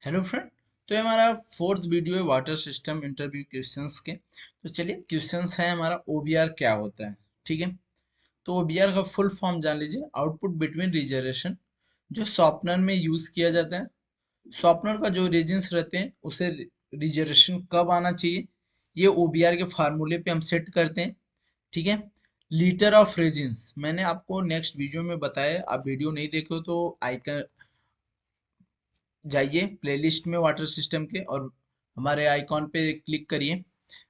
Hello friend. तो ये हमारा फोर्थ वीडियो है वाटर सिस्टम इंटरव्यू क्वेश्चंस के। तो चलिए क्वेश्चंस है हमारा ओबीआर क्या होता है। ठीक है। तो ओबीआर का फुल फॉर्म जान लीजिए, आउटपुट बिटवीन रिजर्वेशन, जो सॉफ्टनर में यूज किया जाता है। सॉफ्टनर का जो रीजन्स रहते हैं उसे रिजर्वेशन कब आना चाहिए, ये ओबीआर के फार्मूले पे हम सेट करते हैं। ठीक है। लीटर ऑफ रेजिन्स मैंने आपको नेक्स्ट वीडियो में बताया, आप वीडियो नहीं देखे हो तो आइकन जाइए प्लेलिस्ट में वाटर सिस्टम के और हमारे आइकॉन पे क्लिक करिए,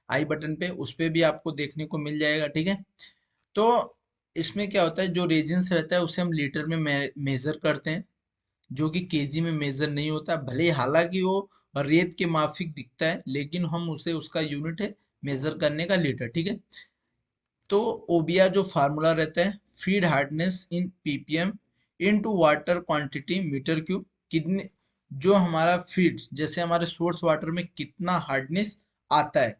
आई बटन पे, उस पे भी आपको देखने को मिल जाएगा। ठीक है। तो इसमें क्या होता है, जो रेजिन्स रहता है उसे हम लीटर में मेजर करते हैं, जो कि केजी में मेजर नहीं होता। भले ही हालांकि वो रेत के माफिक दिखता है, लेकिन हम उसे उसका यूनिट है मेजर करने का लीटर। ठीक है। तो ओबीआर जो फार्मूला रहता है, feed hardness in PPM into water quantity metre cube. कितने, जो हमारा फीड जैसे हमारे सोर्स वाटर में कितना हार्डनेस आता है,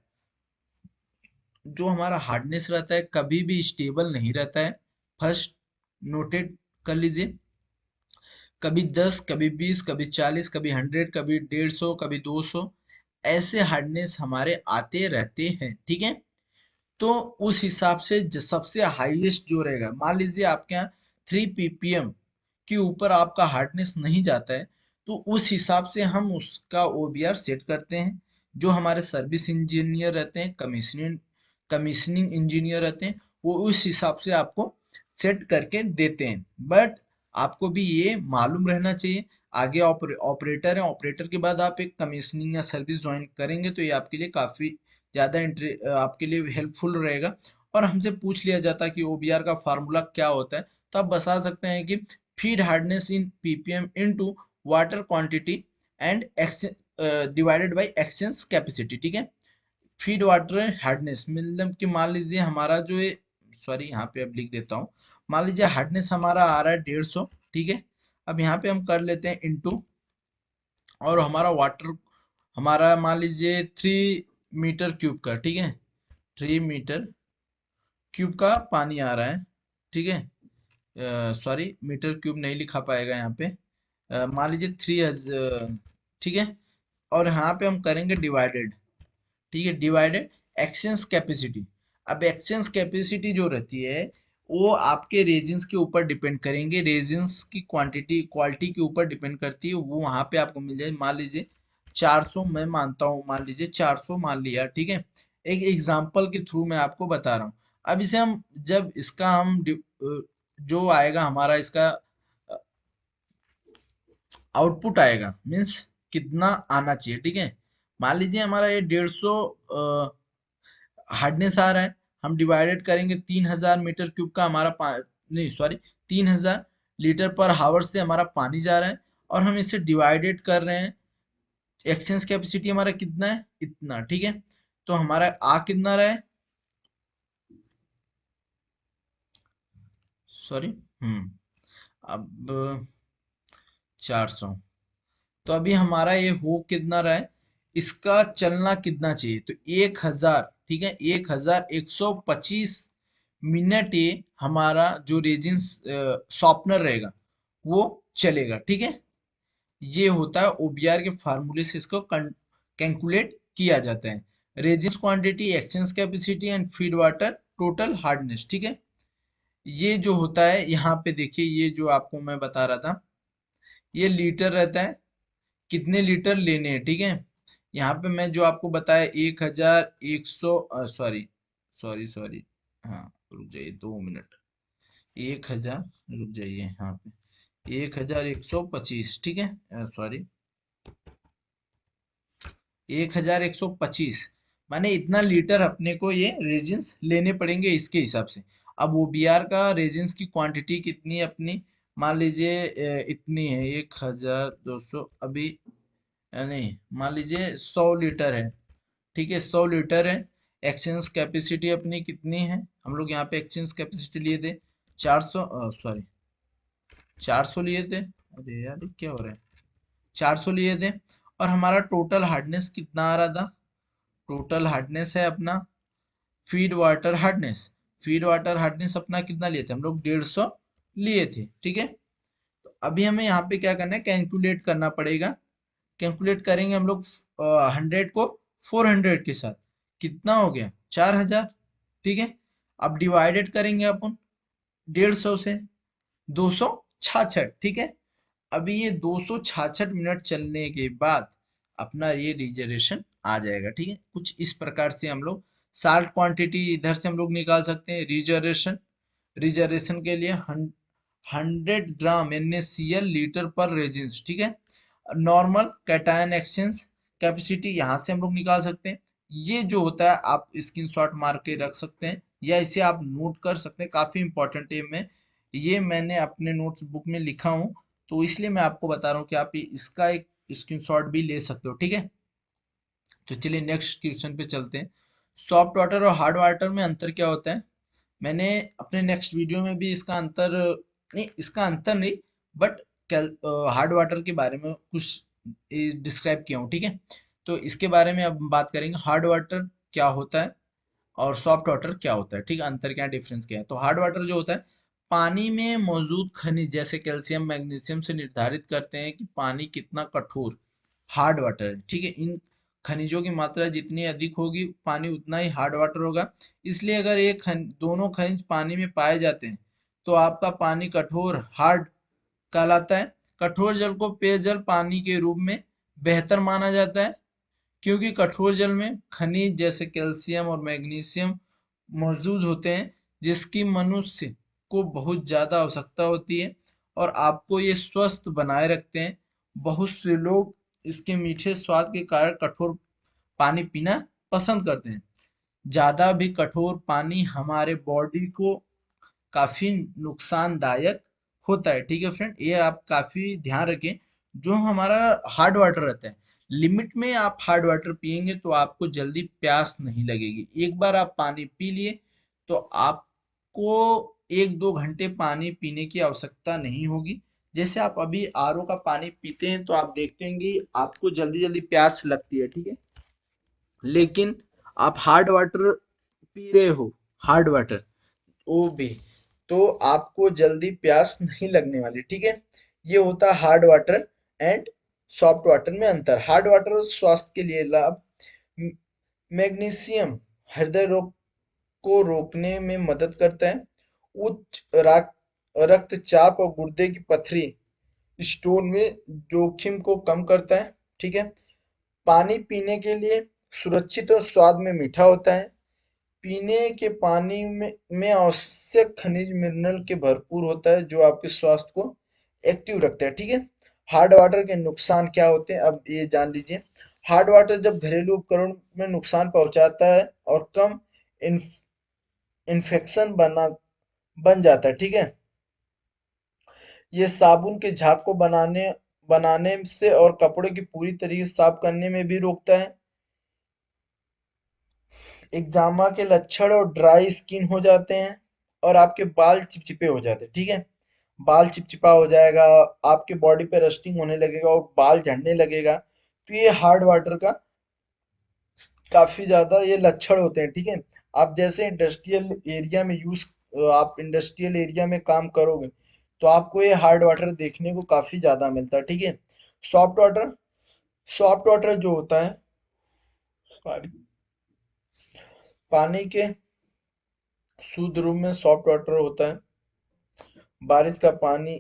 जो हमारा हार्डनेस रहता है कभी भी स्टेबल नहीं रहता है। फर्स्ट नोटेड कर लीजिए, कभी 10, कभी 20, कभी 40, कभी 100, कभी 150, कभी 200, ऐसे हार्डनेस हमारे आते रहते हैं। ठीक है। तो उस हिसाब से सबसे हाईएस्ट जो रहेगा, मान लीजिए आपके यहाँ 3 ppm के ऊपर आपका हार्डनेस नहीं जाता है, तो उस हिसाब से हम उसका ओबीआर सेट करते हैं। जो हमारे सर्विस इंजीनियर रहते हैं, कमीशनिंग कमीशनिंग इंजीनियर रहते हैं, वो उस हिसाब से आपको सेट करके देते हैं। बट आपको भी ये मालूम रहना चाहिए, आगे ऑपरेटर है, ऑपरेटर के बाद आप एक कमीशनिंग या सर्विस ज्वाइन करेंगे तो ये आपके लिए काफ़ी ज़्यादा आपके लिए हेल्पफुल रहेगा। और हमसे पूछ लिया जाता है कि ओबीआर का फार्मूला क्या होता है, तो आप बता सकते हैं कि feed hardness in PPM into water quantity and divided by exchange capacity. ठीक है। फीड वाटर हार्डनेस मतलब कि मान लीजिए हमारा जो है, सॉरी यहाँ पे अब लिख देता हूँ, मान लीजिए हार्डनेस हमारा आ रहा है 150। ठीक है। अब यहाँ पे हम कर लेते हैं इनटू, और हमारा वाटर हमारा मान लीजिए 3 मीटर क्यूब का। ठीक है। 3 मीटर क्यूब का पानी आ रहा है। ठीक है। सॉरी, मीटर क्यूब नहीं लिखा पाएगा यहाँ पे। मान लीजिए 3 ठीक है। और यहाँ पे हम करेंगे डिवाइडेड। ठीक है, डिवाइडेड एक्सचेंज कैपेसिटी। अब एक्सचेंज कैपेसिटी जो रहती है वो आपके रेजिन्स के ऊपर डिपेंड करेंगे, रेजिन्स की क्वांटिटी क्वालिटी के ऊपर डिपेंड करती है। वो वहां पे आपको मिल जाए, मान लीजिए 400 मैं मानता हूँ, मान लीजिए 400 मान लिया। ठीक है। एक एग्जांपल के थ्रू मैं आपको बता रहा हूँ। अब इसे हम जब इसका जो आएगा हमारा इसका आउटपुट आएगा, मीन्स कितना आना चाहिए। ठीक है। मान लीजिए हमारा ये 150 हार्डनेस आ रहा है, हम डिवाइडेड करेंगे 3000 मीटर क्यूब का हमारा नहीं सॉरी 3000 लीटर पर हावर से हमारा पानी जा रहा है, और हम इसे डिवाइडेड कर रहे हैं। एक्सचेंज कैपेसिटी हमारा कितना है, इतना। ठीक है। तो हमारा आ कितना रहा है, सॉरी, अब 400। तो अभी हमारा ये हो कितना रहा है, इसका चलना कितना चाहिए, तो 1000। ठीक है, 1125 मिनट ये हमारा जो रेजिन सॉफ्टनर रहेगा वो चलेगा। ठीक है। ये होता है ओबीआर के फार्मूले से इसको कैलकुलेट किया जाता है। Resin quantity, exchange capacity and feed water total hardness. ठीक है। ये जो होता है यहाँ पे देखिए, ये जो आपको मैं बता रहा था, ये लीटर रहता है, कितने लीटर लेने हैं। ठीक है। यहाँ पे मैं जो आपको बताया 1100, सॉरी सॉरी सॉरी, हाँ रुक जाइए 2 मिनट, 1000, रुक जाइए यहाँ पे 1125। ठीक है। सॉरी, 1125, माने इतना लीटर अपने को ये रेजिन्स लेने पड़ेंगे इसके हिसाब से। अब ओबीआर का रेजिन्स की क्वांटिटी कितनी है अपनी, मान लीजिए इतनी है 1200, अभी नहीं, मान लीजिए 100 लीटर है। ठीक है, 100 लीटर है। एक्सचेंज कैपेसिटी अपनी कितनी है, हम लोग यहाँ पे एक्सचेंज कैपेसिटी लिए थे 400, सॉरी 400 लिए थे, अरे यार ये क्या हो रहा है, 400 लिए थे। और हमारा टोटल हार्डनेस कितना आ रहा था, टोटल हार्डनेस है अपना, feed water hardness, feed water hardness अपना कितना लिए थे हम लोग, 150 लिए थे। ठीक है। तो अभी हमें यहाँ पे क्या करना है, कैलकुलेट करना पड़ेगा कैलकुलेट करेंगे हम लोग 100 को 400 के साथ, कितना हो गया 4000। ठीक है, अब डिवाइडेड करेंगे अपन 150 से 266। ठीक है, अभी ये 266 मिनट चलने के बाद अपना ये रिजर्वेशन आ जाएगा। ठीक है, कुछ इस प्रकार से हम लोग साल्ट क्वांटिटी इधर से हम लोग निकाल सकते हैं। रिजर्वेशन, रिजर्वेशन के लिए 100 ग्राम NaCl लीटर पर रेजिन। ठीक है, नॉर्मल कैटायन एक्सचेंज कैपेसिटी यहाँ से हम लोग निकाल सकते हैं। ये जो होता है आप स्क्रीनशॉट मार के रख सकते हैं या इसे आप नोट कर सकते हैं, काफी इंपॉर्टेंट है। मैं ये मैंने अपने नोट्स बुक में लिखा हूँ, तो इसलिए मैं आपको बता रहा हूँ कि आप इसका एक स्क्रीनशॉट भी ले सकते हो। ठीक है, तो चलिए नेक्स्ट क्वेश्चन पे चलते हैं। सॉफ्ट वाटर और हार्ड वाटर में अंतर क्या होता है? मैंने अपने नेक्स्ट वीडियो में भी इसका अंतर नहीं, इसका अंतर नहीं, बट हार्ड वाटर के बारे में कुछ डिस्क्राइब किया हूँ। ठीक है, तो इसके बारे में अब हम बात करेंगे, हार्ड वाटर क्या होता है और सॉफ्ट वाटर क्या होता है। ठीक है, अंतर क्या, डिफरेंस क्या है। तो हार्ड वाटर जो होता है, पानी में मौजूद खनिज जैसे कैल्शियम मैग्नीशियम से निर्धारित करते हैं कि पानी कितना कठोर, हार्ड वाटर है। ठीक है, इन खनिजों की मात्रा जितनी अधिक होगी पानी उतना ही हार्ड वाटर होगा। इसलिए अगर दोनों खनिज पानी में पाए जाते हैं तो आपका पानी कठोर, हार्ड कहलाता है। कठोर जल को पेयजल पानी के रूप में बेहतर माना जाता है, क्योंकि कठोर जल में खनिज जैसे कैल्शियम और मैग्नीशियम मौजूद होते हैं, जिसकी मनुष्य को बहुत ज़्यादा आवश्यकता होती है और आपको ये स्वस्थ बनाए रखते हैं। बहुत से लोग इसके मीठे स्वाद के कारण कठोर पानी पीना पसंद करते हैं। ज़्यादा भी कठोर पानी हमारे बॉडी को काफी नुकसानदायक होता है। ठीक है फ्रेंड, ये आप काफी ध्यान रखें। जो हमारा हार्ड वाटर रहता है, लिमिट में आप हार्ड वाटर पिएंगे तो आपको जल्दी प्यास नहीं लगेगी। एक बार आप पानी पी लिए तो आपको 1-2 घंटे पानी पीने की आवश्यकता नहीं होगी। जैसे आप अभी RO का पानी पीते हैं तो आप देखते हैं कि आपको जल्दी जल्दी प्यास लगती है। ठीक है, लेकिन आप हार्ड वाटर पी रहे हो, हार्ड वाटर वो भी, तो आपको जल्दी प्यास नहीं लगने वाली। ठीक है, ये होता है hard water and soft water में अंतर। हार्ड वाटर स्वास्थ्य के लिए लाभ, म- मैग्नीशियम हृदय रोग को रोकने में मदद करता है। उच्च रक्तचाप और गुर्दे की पथरी, स्टोन में जोखिम को कम करता है। ठीक है, पानी पीने के लिए सुरक्षित और स्वाद में मीठा होता है। पीने के पानी में आवश्यक खनिज मिनरल के भरपूर होता है, जो आपके स्वास्थ्य को एक्टिव रखता है। ठीक है, हार्ड वाटर के नुकसान क्या होते हैं अब ये जान लीजिए। हार्ड वाटर जब घरेलू उपकरण में नुकसान पहुंचाता है और कम इन्फेक्शन बन जाता है। ठीक है, ये साबुन के झाग को बनाने बनाने से और कपड़े की पूरी तरीके से साफ करने में भी रोकता है। एक्जिमा के लक्षण और ड्राई स्किन हो जाते हैं और आपके बाल चिपचिपे हो जाते हैं। ठीक है, बाल चिपचिपा हो जाएगा, आपके बॉडी पे रस्टिंग होने लगेगा और बाल झड़ने लगेगा। तो ये हार्ड वाटर का काफी ज्यादा ये लक्षण होते हैं। ठीक है, आप जैसे इंडस्ट्रियल एरिया में आप इंडस्ट्रियल एरिया में काम करोगे तो आपको ये हार्ड वाटर देखने को काफी ज्यादा मिलता है। ठीक है, सॉफ्ट वाटर, सॉफ्ट वाटर जो होता है, सॉरी, पानी के शुद्ध रूप में सॉफ्ट वाटर होता है। बारिश का पानी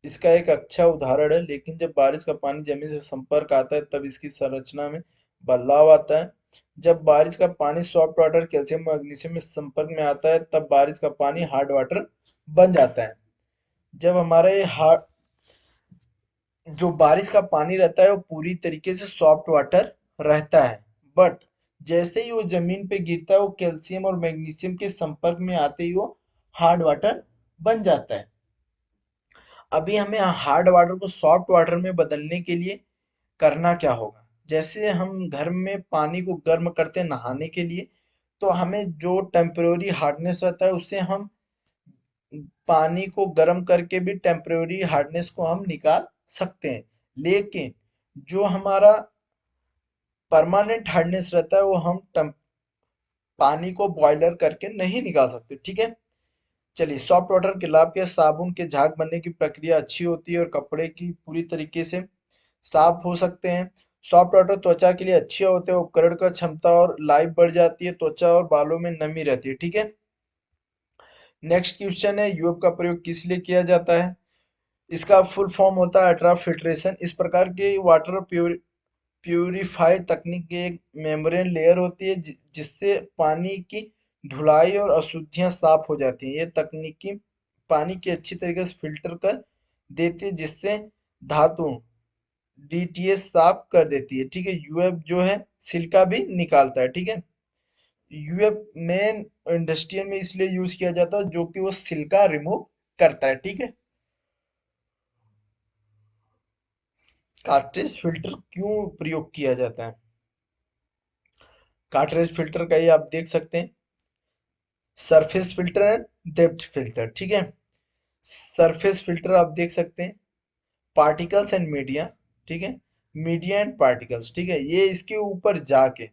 इसका एक अच्छा उदाहरण है, लेकिन जब बारिश का पानी जमीन से संपर्क आता है तब इसकी संरचना में बदलाव आता है। जब बारिश का पानी सॉफ्ट वाटर कैल्शियम मैग्नीशियम में संपर्क में आता है तब बारिश का पानी हार्ड वाटर बन जाता है। जब हमारे हार्ड जो बारिश का पानी रहता है वो पूरी तरीके से सॉफ्ट वाटर रहता है, बट जैसे ही वो जमीन पे गिरता है वो कैल्शियम और मैग्नीशियम के संपर्क में आते ही वो हार्ड वाटर बन जाता है। अभी हमें हार्ड वाटर को सॉफ्ट वाटर में बदलने के लिए करना क्या होगा? जैसे हम घर में पानी को गर्म करते हैं नहाने के लिए, तो हमें जो टेम्परेरी हार्डनेस रहता है उससे हम पानी को गर्म करके भी टेम्परेरी हार्डनेस को हम निकाल सकते हैं। लेकिन जो हमारा परमानेंट हार्डनेस रहता है वो हम पानी को बॉयलर करके नहीं निकाल सकते। ठीक है, चलिए सॉफ्ट वाटर के लाभ के, साबुन के झाग बनने की प्रक्रिया अच्छी होती है और कपड़े की पूरी तरीके से साफ हो सकते हैं। सॉफ्ट वाटर त्वचा के लिए अच्छे होते हैं, उपकरण का क्षमता और लाइफ बढ़ जाती है, त्वचा और बालों में नमी रहती है, ठीक है। नेक्स्ट क्वेश्चन है, यूएफ का प्रयोग किस लिए किया जाता है? इसका फुल फॉर्म होता है अल्ट्रा फिल्ट्रेशन। इस प्रकार के वाटर प्यूरिफाई तकनीक की एक मेम्ब्रेन लेयर होती है जिससे पानी की धुलाई और अशुद्धियां साफ हो जाती हैं। ये तकनीकी पानी की अच्छी तरीके से फिल्टर कर देती है, जिससे धातुओं डीटीएस साफ कर देती है, ठीक है। यूएफ जो है सिलिका भी निकालता है, ठीक है। यूएफ मेन इंडस्ट्रियल में इसलिए यूज किया जाता है जो कि वो सिलिका रिमूव करता है, ठीक है। कार्ट्रिज फिल्टर क्यों प्रयोग किया जाता है? कार्ट्रिज फिल्टर का ये आप देख सकते हैं, surface filter and depth filter, ठीक है। सरफेस फिल्टर आप देख सकते हैं, पार्टिकल्स एंड मीडिया, ठीक है। मीडिया एंड पार्टिकल्स, ठीक है, ये इसके ऊपर जाके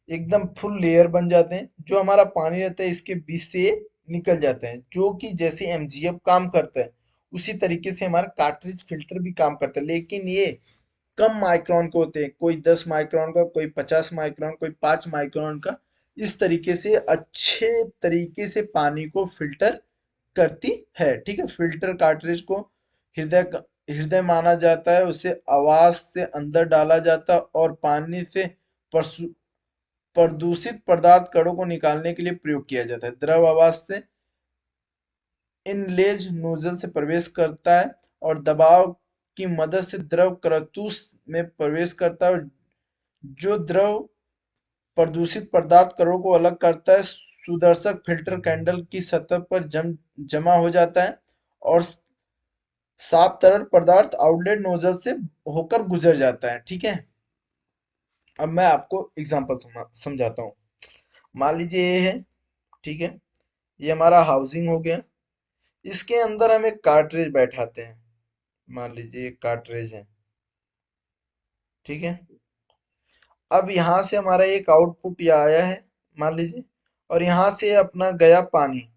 एकदम फुल लेयर बन जाते हैं, जो हमारा पानी रहता है इसके बीच से ये निकल जाते हैं, जो कि जैसे एमजीएफ काम करता है उसी तरीके से हमारा कार्ट्रिज फिल्टर भी काम करता है, लेकिन ये कम माइक्रोन के होते हैं, कोई 10 माइक्रोन का, कोई 50 माइक्रोन, कोई 5 माइक्रोन का। इस तरीके से अच्छे तरीके से पानी को फिल्टर करती है, ठीक है। फिल्टर कार्ट्रिज को हृदय माना जाता है, उसे आवाज से अंदर डाला जाता है और पानी से प्रदूषित पदार्थ कणों को निकालने के लिए प्रयोग किया जाता है। द्रव आवाज से इनलेज नोजल से प्रवेश करता है और दबाव की मदद से द्रव कारतूस में प्रवेश करता है, और जो द्रव प्रदूषित पदार्थ कणों को अलग करता है सुदर्शक फिल्टर कैंडल की सतह पर जमा हो जाता है, और साफ तरल पदार्थ आउटलेट नोजल से होकर गुजर जाता है, ठीक है। अब मैं आपको एग्जांपल समझाता हूँ। मान लीजिए ये है, ठीक है, ये हमारा हाउसिंग हो गया। इसके अंदर हम एक कार्ट्रिज बैठाते हैं। मान लीजिए एक कार्ट्रिज है, ठीक है। अब यहाँ से हमारा एक आउटपुट ये आया है, मान लीजिए, और यहाँ से अपना गया पानी।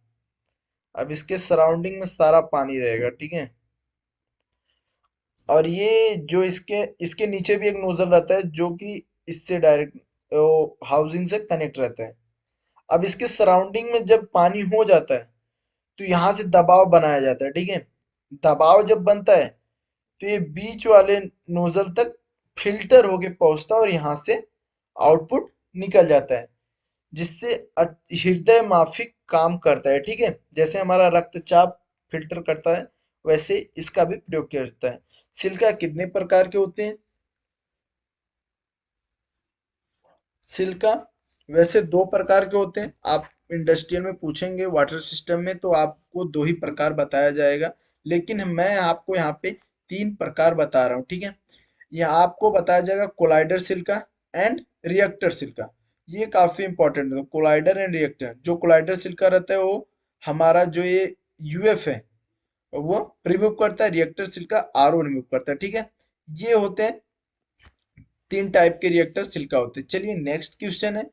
अब इसके सराउंडिंग में सारा पानी रहेगा, ठीक है। और ये जो इसके इसके नीचे भी एक नोजल रहता है जो कि इससे डायरेक्ट हाउसिंग से कनेक्ट रहता है। अब इसके सराउंडिंग में जब पानी हो जाता है तो यहाँ से दबाव बनाया जाता है, ठीक है। दबाव जब बनता है तो ये बीच वाले नोजल तक फिल्टर होके पहुंचता है और यहाँ से आउटपुट निकल जाता है, जिससे हृदय माफिक काम करता है, ठीक है। जैसे हमारा रक्तचाप फिल्टर करता है, वैसे इसका भी प्रयोग किया जाता है। सिलिका कितने प्रकार के होते हैं? सिलिका वैसे दो प्रकार के होते हैं। आप इंडस्ट्रियल में पूछेंगे वाटर सिस्टम में तो आपको दो ही प्रकार बताया जाएगा, लेकिन मैं आपको यहाँ पे तीन प्रकार बता रहा हूँ, ठीक है। यहाँ आपको बताया जाएगा collider silica and reactor silica. ये काफी इंपॉर्टेंट है, कोलाइडर एंड रिएक्टर। जो कोलाइडर सिलिका रहता है वो हमारा जो ये यूएफ है वो रिमूव करता है, रिएक्टर सिलिका आरओ रिमूव करता है, ठीक है। ये होते हैं तीन टाइप के रिएक्टर सिलिका होते हैं। चलिए नेक्स्ट क्वेश्चन है,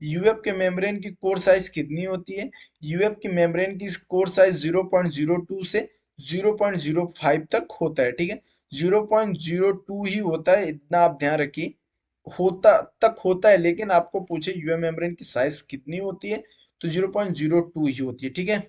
यूएफ के मेम्ब्रेन की कोर साइज कितनी होती है? यूएफ की मेम्ब्रेन की कोर साइज 0.02 से 0.05 तक होता है, ठीक है। 0.02 ही होता है, इतना आप ध्यान रखिए। होता है, लेकिन आपको पूछे यूएफ मेम्ब्रेन की साइज कितनी होती है तो 0.02 ही होती है, ठीक है।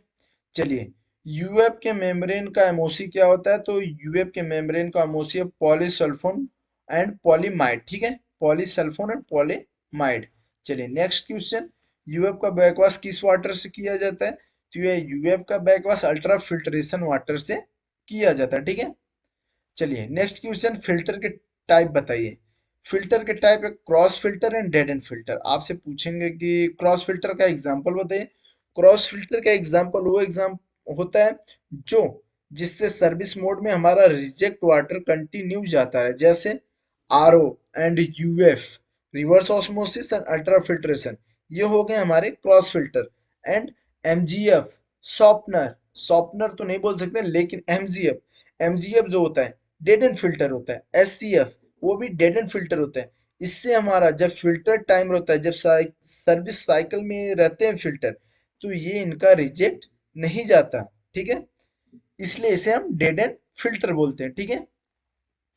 चलिए, यूएफ के मेम्ब्रेन का एमओसी क्या होता है? तो यूएफ के मेम्ब्रेन का एमओसी है पॉलीसल्फोन एंड पॉलीमाइड, ठीक है। पॉलीसल्फोन एंड पॉलीमाइड। चलिए नेक्स्ट क्वेश्चन, यूएफ का बैकवाश किस वाटर से किया जाता है? तो ये यूएफ का बैकवाश अल्ट्रा फिल्ट्रेशन वाटर से किया जाता है, ठीक है। चलिए नेक्स्ट क्वेश्चन, फिल्टर के टाइप बताइए। फिल्टर के टाइप है cross filter and dead and filter. आपसे पूछेंगे कि क्रॉस फिल्टर का एग्जांपल बताइए। क्रॉस फिल्टर का एग्जांपल वो एग्जाम होता है जो जिससे सर्विस मोड में हमारा रिजेक्ट वाटर कंटिन्यू जाता है, जैसे RO and UF, reverse osmosis and ultra filtration. ये हो गए हमारे cross filter. And MGF, softener, softener तो नहीं बोल सकते लेकिन एमजीएफ, एमजीएफ जो होता है डेड एंड फिल्टर होता है। एससीएफ वो भी डेड एंड फिल्टर होता है। इससे हमारा जब फिल्टर टाइम होता है, जब सर्विस साइकिल में रहते हैं फिल्टर, तो ये इनका रिजेक्ट नहीं जाता, ठीक है। इसलिए इसे हम डेड एंड फिल्टर बोलते हैं, ठीक है।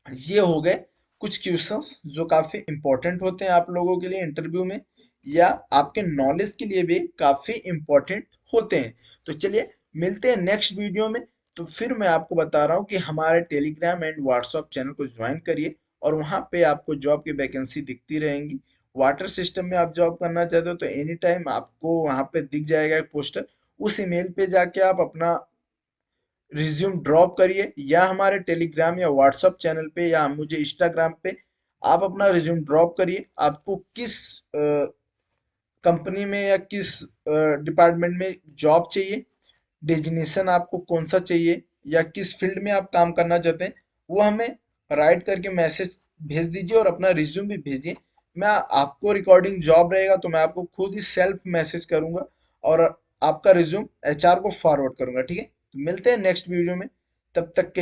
ये हो गए कुछ क्वेश्चंस जो काफी इंपॉर्टेंट होते हैं आप लोगों के लिए इंटरव्यू में, या आपके नॉलेज के लिए भी काफी इंपॉर्टेंट होते हैं। तो चलिए मिलते हैं नेक्स्ट वीडियो में। तो फिर मैं आपको बता रहा हूँ कि हमारे टेलीग्राम एंड व्हाट्सएप चैनल को ज्वाइन करिए, और वहां पे आपको जॉब की वैकेंसी दिखती रहेंगी। वाटर सिस्टम में आप जॉब करना चाहते हो तो एनी टाइम आपको वहां पे दिख जाएगा एक पोस्टर। उस ईमेल पे जाके आप अपना रिज्यूम ड्रॉप करिए, या हमारे टेलीग्राम या व्हाट्सएप चैनल पे या मुझे इंस्टाग्राम पे आप अपना रिज्यूम ड्रॉप करिए। आपको किस कंपनी में या किस डिपार्टमेंट में जॉब चाहिए, डेजिग्नेशन आपको कौन सा चाहिए, या किस फील्ड में आप काम करना चाहते हैं, वो हमें राइट करके मैसेज भेज दीजिए और अपना रिज्यूम भी भेजिए। मैं आपको रिकॉर्डिंग जॉब रहेगा तो मैं आपको खुद ही सेल्फ मैसेज करूंगा और आपका रिज्यूम एचआर को फॉरवर्ड करूंगा। ठीक है, तो मिलते हैं नेक्स्ट वीडियो में, तब तक के लिए।